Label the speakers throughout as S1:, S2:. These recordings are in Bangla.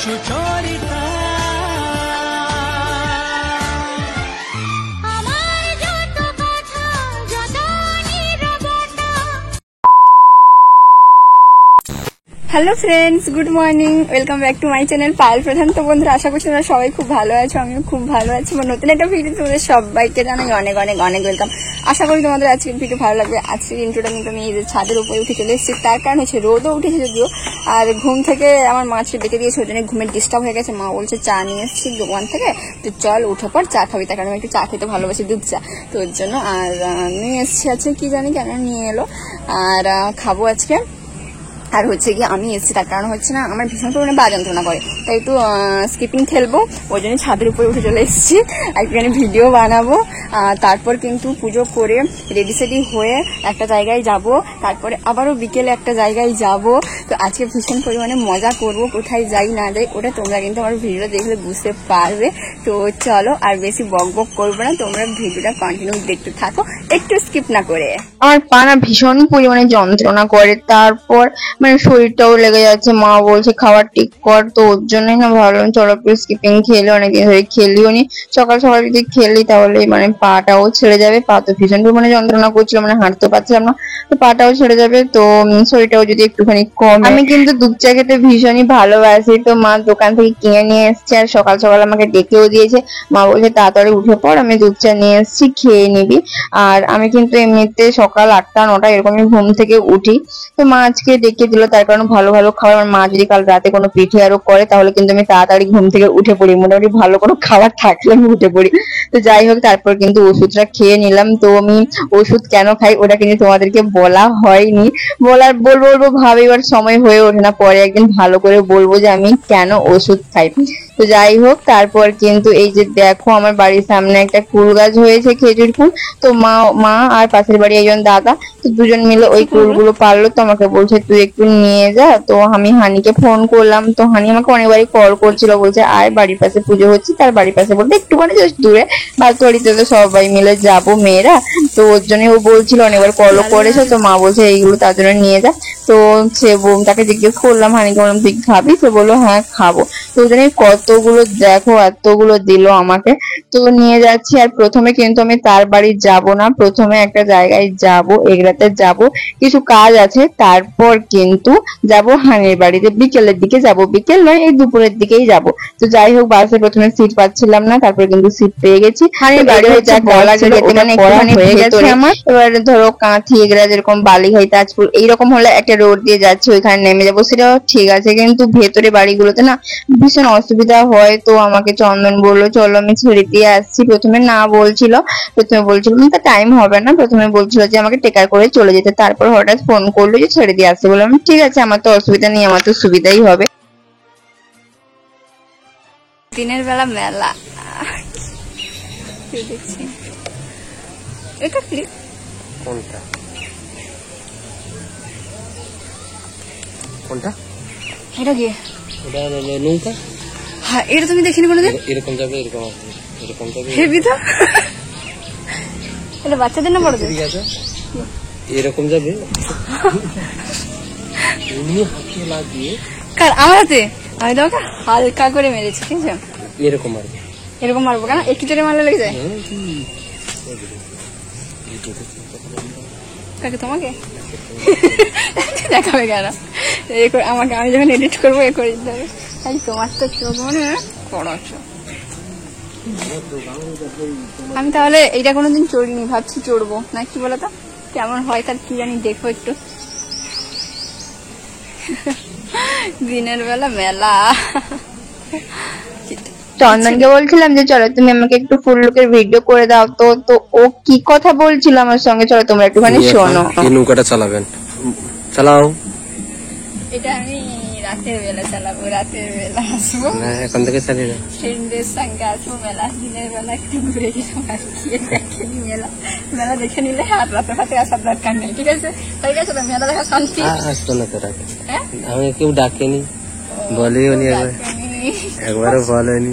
S1: Sucharita
S2: hello friends, good morning, welcome back to my channel Payel প্রধান। তো বন্ধুরা, আশা করছি তোমরা সবাই খুব ভালো আছো, আমিও খুব ভালো আছি। আমার নতুন একটা ভিডিও তোমাদের সবাইকে জানাই অনেক অনেক অনেক ওয়েলকাম। আশা করি তোমাদের আজকের ভিডিও ভালো লাগবে। আজকের ইন্ট্রোটা কিন্তু আমি এই যে ছাদের উপরে উঠে চলে এসেছি, তার কারণ হচ্ছে রোদও উঠেছে যদিও, আর ঘুম থেকে আমার মাছকে ডেকে দিয়েছে, ওই জন্য ঘুমের ডিস্টার্ব হয়ে গেছে। মা বলছে চা নিয়ে এসেছি দোকান থেকে, তো চল উঠে পর চা খাবি, তার কারণ আমি একটু চা খেতে ভালোবাসি, দুধ চা, তো ওর জন্য। আর নিয়ে এসেছি, আছে কি জানি কেন নিয়ে এলো, আর খাবো আজকে। আর হচ্ছে কি, আমি এসেছি তার কারণ হচ্ছে না, আমার ভীষণ পরিমাণে পা যন্ত্রণা করে, তাই একটু স্কিপিং খেলবো, ওই জন্য ছাদের উপরে উঠে চলে এসেছি, একটুখানি ভিডিও বানাবো। তারপর কিন্তু পুজো করে রেডি সেডি হয়ে একটা জায়গায় যাব, তারপরে আবারও বিকেলে একটা জায়গায় যাব। তো আজকে ভীষণ পরিমাণে মজা করব, কোথায় যাই না যাই ওটা তোমরা কিন্তু আমার ভিডিও দেখলে বুঝতে পারবে। তো চলো, আর বেশি বক বক করবো না, তোমরা ভিডিওটা কন্টিনিউ দেখতে থাকো, একটু স্কিপ না করে।
S3: আমার পা না ভীষণ পরিমাণে যন্ত্রণা করে, তারপর মানে শরীরটাও লেগে যাচ্ছে। মা বলছে খাবার ঠিক কর, তো ওর জন্যই না ভাবলাম চলো একটু স্কিপিং খেলে, অনেকদিন ধরে খেলিও নি। সকাল সকাল যদি খেলি তাহলে মানে পাটাও ছেড়ে যাবে, পা তো ভীষণ পরিমাণে যন্ত্রণা করছিল, মানে হাঁটতে পারছিলাম না, তো পাটাও ছেড়ে যাবে, তো শরীরটাও যদি একটুখানি কম। আমি কিন্তু দুধ চা খেতে ভীষণই ভালোবাসি, তো মা দোকান থেকে কিনে নিয়ে এসছে, আর সকাল সকাল আমাকে ডেকেও দিয়েছে। মা বলছে তাড়াতাড়ি উঠে পড়, আমি দুধ চা নিয়ে এসছি, খেয়ে নিবি। আর আমি কিন্তু এমনিতে সকাল 8টা 9টা এরকমই ঘুম থেকে উঠি, তো মা আজকে ডেকে দিল, তার কারণ ভালো ভালো খাবার। আমার মা যদি কাল রাতে কোনো পিঠে আরো করে তাহলে কিন্তু আমি তাড়াতাড়ি ঘুম থেকে উঠে পড়ি, মোটামুটি ভালো কোনো খাবার থাকলে আমি উঠে পড়ি। তো যাই হোক, তারপর কিন্তু ওষুধটা খেয়ে নিলাম। তো আমি ওষুধ কেন খাই ওটা কিন্তু তোমাদেরকে বলা হয়নি, বলবো ভাবে এবার সময় হয়ে ওঠে না, পরে একদিন ভালো করে বলবো যে আমি কেন ওষুধ খাই। তো যাই হোক, তারপর কিন্তু এই যে দেখো আমার বাড়ির সামনে একটা কুল গাছ হয়েছে, খেজুর কুল। তো মা আর পাশের বাড়ি একজন দাদা, তো দুজন মিলে ওই কুলগুলো পারলো, তো আমাকে বলছে তুই একটু নিয়ে যা। তো আমি হানিকে ফোন করলাম, তো হানি আমাকে অনেকবারই কল করছিল, বলছে আয় বাড়ির পাশে পুজো হচ্ছে, তার বাড়ির পাশে বলতে একটুখানি জাস্ট দূরে, বালতোয়ারিতে তো সবাই মিলে যাবো মেয়েরা, তো ওর জন্য ও বলছিল, অনেকবার কলও করেছে। তো মা বলছে এইগুলো তার জন্য নিয়ে যা। তো সে তাকে জিজ্ঞেস করলাম, হানিকে বললাম তুই খাবি, সে বললো হ্যাঁ খাবো। তো ওই জন্য কতগুলো দেখো এতগুলো দিল আমাকে, তো নিয়ে যাচ্ছি। আর প্রথমে কিন্তু আমি তার বাড়ি যাব না, প্রথমে একটা জায়গায় যাব, এগরাতে যাব, কিছু কাজ আছে, তারপর কিন্তু যাব হানির বাড়িতে, বিকেলের দিকে যাব, বিকেল নয় এই দুপুরের দিকেই যাব। তো যাই হোক, বাসে প্রথমে সিট পাচ্ছিলাম না, তারপর কিন্তু সিট পেয়ে গেছি। হানির বাড়ি হচ্ছে বলা গেলে মানে একটুখানি হয়ে গেছে আমার। এবার ধরো কাঁথি এগরা যেরকম বালিঘাই তাজপুর এইরকম হলে একটা রোড দিয়ে যাচ্ছে, ওইখানে নেমে যাবো, সেটাও ঠিক আছে, কিন্তু ভেতরে বাড়িগুলোতে না ভীষণ অসুবিধা হয়। তো আমাকে চন্দন বললো চলো আমি ছেড়ে দিয়ে আসছি, প্রথমে না বলছিল, প্রথমে বলছিল তা টাইম হবে না, প্রথমে বলছিল যে আমাকে টেকার করে চলে যেতে, তারপর হঠাৎ ফোন করলো যে ছেড়ে দিয়ে আসছে, বললাম ঠিক আছে আমার তো অসুবিধা নেই, আমার তো সুবিধাই হবে।
S2: দিনের বেলা মেলা দেখছি, এটা কি
S4: কোনটা কোনটা
S2: এটা কি?
S4: এটা নৌকা।
S2: হ্যাঁ, এটা তুমি দেখিনি কোনোদিন?
S4: এরকম যাবে, এরকম আসবে, এরকম যাবে,
S2: হেবি তো। এটা বাচ্চাদের না বড়দের?
S4: ঠিক আছে, এরকম যাবে, এমনি হাতে লাগিয়ে।
S2: কার আমার হাতে? আমি তোমাকে হালকা করে মেরেছি, ঠিক আছে?
S4: এরকম মারবে,
S2: এরকম মারবো কেন? একটু জোরে মারলে লেগে যায়। কাকে? তোমাকে দেখাবে কেন? আমাকে, আমি যখন এডিট করবো এ করে দিতে হবে। তোমার তো চোখ মনে বড় চোখ। আমি তাহলে এইটা কোনোদিন চড়িনি, ভাবছি চড়বো না, কি বলতো কেমন হয় তার কি জানি, দেখো একটু। দিনের বেলা মেলা।
S3: চন্দনকে বলছিলাম যে চলো তুমি আমাকে একটু ফুল লুকের ভিডিও করে দাও, তো ও কি কথা বলছিল আমার সঙ্গে, চলো তোমরা একটুখানি শোনো।
S4: এই নৌকাটা চালাবেন, চালাও।
S2: এটা আমি রাতের বেলা চালাবো, রাতের বেলা আসবো,
S4: এখন থেকে চালি না,
S2: ফ্রেন্ডদের সঙ্গে আসবো মেলা। দিনের বেলা একটু ঘুরে গেলাম আর কি, দেখে নি মেলা, মেলা দেখে নিলে আর রাতে ফাতে আসার দরকার নেই, ঠিক আছে? ঠিক আছে, মেলা দেখা শান্তি।
S4: আসতো না তোরা, আমি কেউ ডাকেনি, বলেও নি, একবারও বলেনি।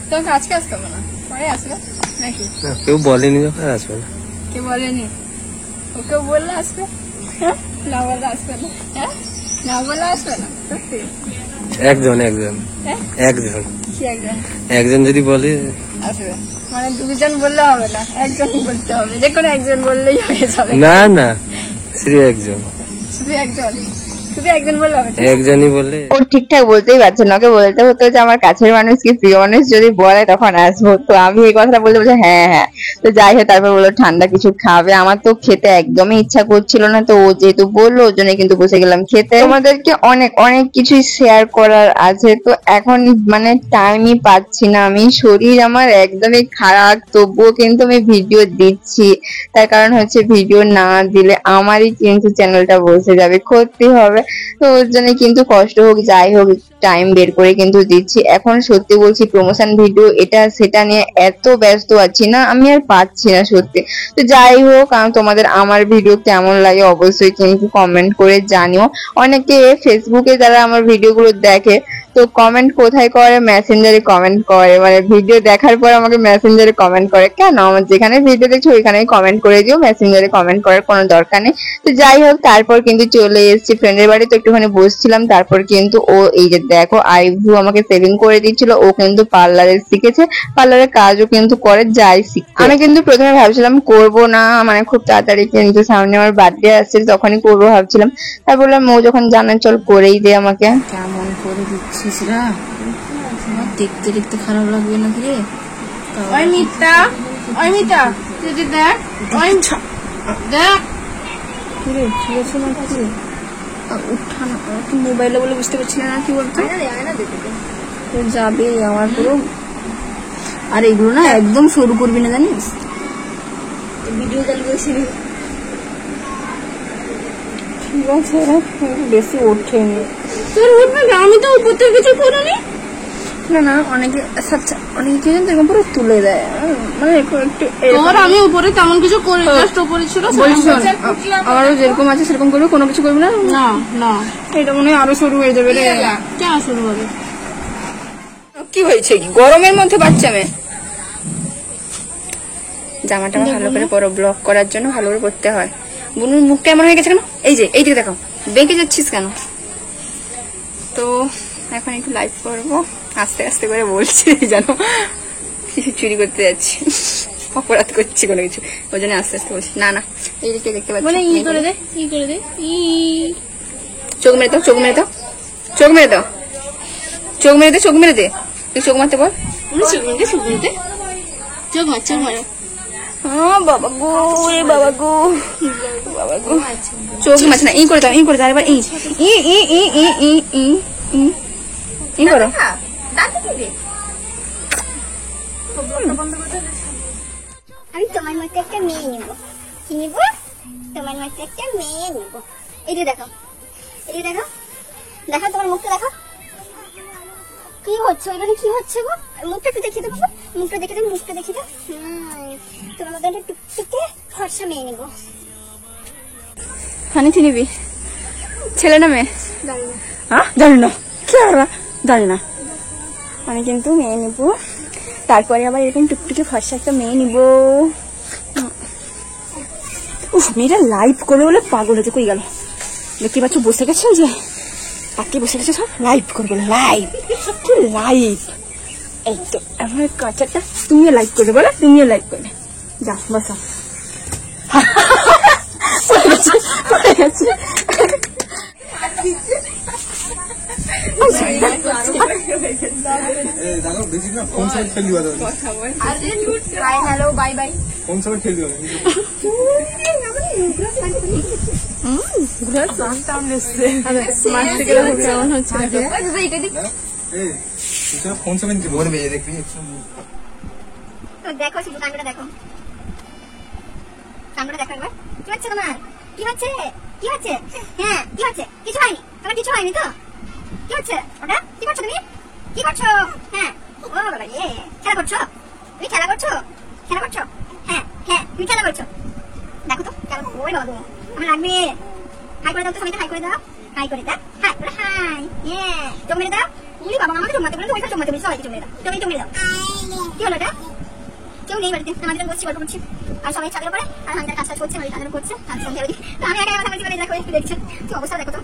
S2: তোমাকে আজকে আসতে হবে না, পরে আসবে নাকি?
S4: কেউ বলেনি, যখন আসবে না,
S2: কেউ বলেনি, ওকেও বললে আসবে, না বললে আসবে না, হ্যাঁ না বললে আসবে না, সত্যি।
S4: একজন একজন
S2: হ্যাঁ?
S4: একজন
S2: কি একজন?
S4: একজন যদি বলে
S2: আচ্ছা, মানে দুজন বললে হবে না, একজনই বলতে হবে, যে কোনো একজন বললেই হয়ে যাবে।
S4: না না শুধু একজন,
S2: শুধু একজন, শুধু একজন বললে হবে।
S4: একজনই বলে।
S3: ও ঠিকঠাক বলতেই পারছে না, ওকে বলতে হতো যে আমার কাছের মানুষ কি প্রিয় মানুষ যদি বলে তখন আসবো। তো আমি এই কথাটা বলতে বলছি হ্যাঁ হ্যাঁ। তো যাই হোক, তারপর বললো ঠান্ডা কিছু খাবে। আমার তো খেতে একদমই ইচ্ছা করছিল না, তো ও যেহেতু বললো ওর জন্য কিন্তু বসে গেলাম খেতে। তোমাদেরকে অনেক অনেক কিছুই শেয়ার করার আছে, তো এখন মানে টাইমই পাচ্ছি না। আমি শরীর আমার একদমই খারাপ, তবুও কিন্তু আমি ভিডিও দিচ্ছি। তার কারণ হচ্ছে ভিডিও না দিলে আমারই কিন্তু চ্যানেলটা বসে যাবে, করতে হবে। তো ওর জন্য কিন্তু কষ্ট হোক যাই হোক টাইম বের করে কিন্তু দিচ্ছি। এখন সত্যি বলছি প্রমোশন ভিডিও এটা সেটা নিয়ে এত ব্যস্ত আছি না, আমি আর পাচ্ছি না সত্যি। তো যাই হোক, তোমাদের আমার ভিডিও কেমন লাগে অবশ্যই কিন্তু কমেন্ট করে জানিও। অনেকে ফেসবুকে যারা আমার ভিডিওগুলো দেখে তো কমেন্ট কোথায় করে, মেসেঞ্জারে কমেন্ট করে, মানে ভিডিও দেখার পর আমাকে মেসেঞ্জারে কমেন্ট করে। কেন, আমার যেখানে ভিডিও দেখছো ওইখানেই কমেন্ট করে দিও, মেসেঞ্জারে কমেন্ট করার কোনো দরকার নেই। তো যাই হোক, তারপর কিন্তু চলে এসেছি ফ্রেন্ডের বাড়ি, তো একটুখানি বসছিলাম। তারপর কিন্তু ও এই যে দেখো আইব্রু আমাকে সেভিং করে দিচ্ছিল। ও কিন্তু পার্লারে শিখেছে, পার্লারের কাজও কিন্তু করে, যাই শিখে। আমি কিন্তু প্রথমে ভাবছিলাম করব না, মানে খুব তাড়াতাড়ি, কিন্তু সামনে আমার বার্থডে আসছে তখনই করবো ভাবছিলাম। তারপর বললাম ও যখন জানে চল করেই দে আমাকে।
S2: কেমন করে দিচ্ছিস রা, দেখতে দেখতে খারাপ লাগবে না কি রে? ওই মিতা, ওই মিতা, তুই দেখ, ওই দেখ কি রে, ঠিক আছে না কি রে? উঠানো তুই মোবাইলে বলে বুঝতে পারছি না কি বলতো, যাবে আমার পুরো। আর এগুলো না একদম শুরু করবি না জানিস, ভিডিও চালু করেছিলি। ঠিক আছে, বেশি ওঠেনি তোর, উঠবে না, আমি তো উপর থেকে কিছু করিনি। না না, অনেকে আচ্ছা অনেকে কি জানতো এরকম পুরো তুলে দেয়, মানে একটু
S1: তোর আমি উপরে তেমন কিছু করি, জাস্ট উপরে ছিল।
S2: বলছি আমারও যেরকম আছে সেরকম করবে, কোনো কিছু করবি না।
S1: না না,
S2: এটা মনে হয় আরো শুরু হয়ে যাবে রে।
S1: কেন শুরু হবে?
S2: কি হয়েছে, গরমের মধ্যে বাচ্চা মেয়ে? জামাটা ভালো করে পরো, ব্লক করার জন্য ভালো করে পরতে হয়। বুনুর মুখটা এমন হয়ে গেছে কেন? এই যে এইদিকে দেখো, বেঁকে যাচ্ছিস কেন? তো এখন একটু লাইভ করবো, আস্তে আস্তে করে বলছি জানো, কিছু চুরি করতে যাচ্ছি, অপরাধ করছি কোনো কিছু, ওই জন্য আস্তে আস্তে বলছি। না না, এইদিকে দেখতে পাচ্ছি,
S1: বলে ই করে দে, ই করে দে, ই
S2: চোখ মেরে দাও, চোখ মেরে দাও, চোখ মেরে দাও, চোখ মেরে দে, চোখ মেরে দে, তুই চোখ মারতে বল।
S1: চোখ মেরে চোখ মেরে চোখ মার, চোখ মারো।
S2: বাবা গো, রে বাবা গো, বাবা গো, চোখ মারছে না, ই করে দাও, ই করে দাও, এবার ই ই ই ই ই ই ই ই ই করো।
S5: আমি তোমার মতো একটা মেয়ে নিব। কি নিব? তোমার মতো একটা মেয়ে নিব। এই যে দেখো, এই যে দেখো, দেখো তোমার মুখটা দেখো, কি হচ্ছে ওইখানে, কি হচ্ছে গো? মুখটা একটু দেখিয়ে দেবো, মুখটা দেখে দেবো, মুখটা দেখিয়ে দেবো। তোমার মতো একটা টুকটুকে ফর্সা মেয়ে নিব।
S2: হানি কি নিবি, ছেলে না মেয়ে? জানি না, কি আর জানি না। আমি কিন্তু মেয়ে নিব, তারপরে আবার এরকম টুকটুকে ফর্সা একটা মেয়ে নিব। মেয়েটা লাইভ করবে বলে পাগল হয়েছে, কই গেল? দেখতে পাচ্ছ বসে গেছে, যে পাকে বসে গেছে, সব লাইভ করবে, লাইভ কি লাইভ। এই তো আমার কাঁচাটা, তুমিও লাইভ করবে, বলো তুমিও লাইভ করবে, যা বসো। পড়ে গেছে। Hello bye bye.
S5: দেখো শুধু কান্ডটা দেখো, কান্ডটা দেখো একবার। কি হচ্ছে তোমার? কি হচ্ছে? কি হচ্ছে? হ্যাঁ কি হচ্ছে? কিছু হয়নি তোমার, কিছু হয়নি তো? কি হচ্ছে ওটা? কি করছো তুমি? কি করছো? হ্যাঁ ও বাবা রে, খেলা করছো তুমি? খেলা করছো? খেলা করছো? হ্যাঁ হ্যাঁ তুমি খেলা করছো, দেখো তো কেমন। ওই বাবা আমার লাগবে। হাই করে দাও তো সবাইকে, হাই করে দাও, হাই করে দাও, হাই করে হাই। হ্যাঁ চোখ মেরে দাও। উনি বাবা আমাকে চোখ মারতে বলে, ওইখানে চোখ মারতে বলে, সবাইকে চোখ মেরে দাও, তুমি চোখ মেরে দাও। কি হলো এটা? কেউ নেই বাড়িতে, আমাদের বসছি গল্প করছি, আর সবাই ছাদের উপরে, আর আমাদের কাজ করছে, ওই কাজগুলো করছে, আর সন্ধ্যা তো আমি একা কথা বলছি, দেখো একটু দেখছো তো অবস্থা, দেখো তো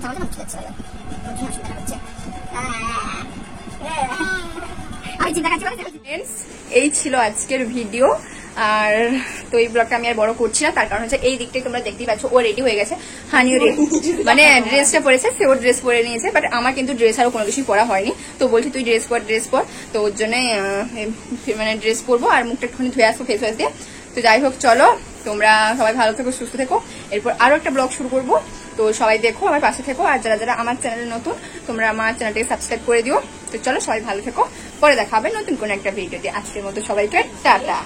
S5: জামাতে মুখ যাচ্ছে অসুবিধা হচ্ছে আমি চিন্তা করছি
S2: ফ্রেন্ডস, এই ছিল আজকের ভিডিও। আর তো এই ব্লগটা আমি আর বড় করছি না, তার কারণ হচ্ছে এই দিকটাই তোমরা দেখতেই পাচ্ছ, ও রেডি হয়ে গেছে। হানিও রেডি, মানে ড্রেসটা পরেছে, সে ওর ড্রেস পরে নিয়েছে, বাট আমার কিন্তু ড্রেস আরো কোনো কিছুই পরা হয়নি। তো বলছি তুই ড্রেস পর, তো ওর জন্যই মানে ড্রেস পরবো আর মুখটা একটুখানি ধুয়ে আসবো ফেস ওয়াশ দিয়ে। তো যাই হোক, চলো তোমরা সবাই ভালো থেকো, সুস্থ থেকো। এরপর আরো একটা ব্লগ শুরু করবো, তো সবাই দেখো, আমার পাশে থেকো। আর যারা যারা আমার চ্যানেলে নতুন, তোমরা আমার চ্যানেলটাকে সাবস্ক্রাইব করে দিও। তো চলো সবাই ভালো থেকো, পরে দেখা হবে নতুন কোনো একটা ভিডিওতে। আজকের মতো সবাইকে টাটা।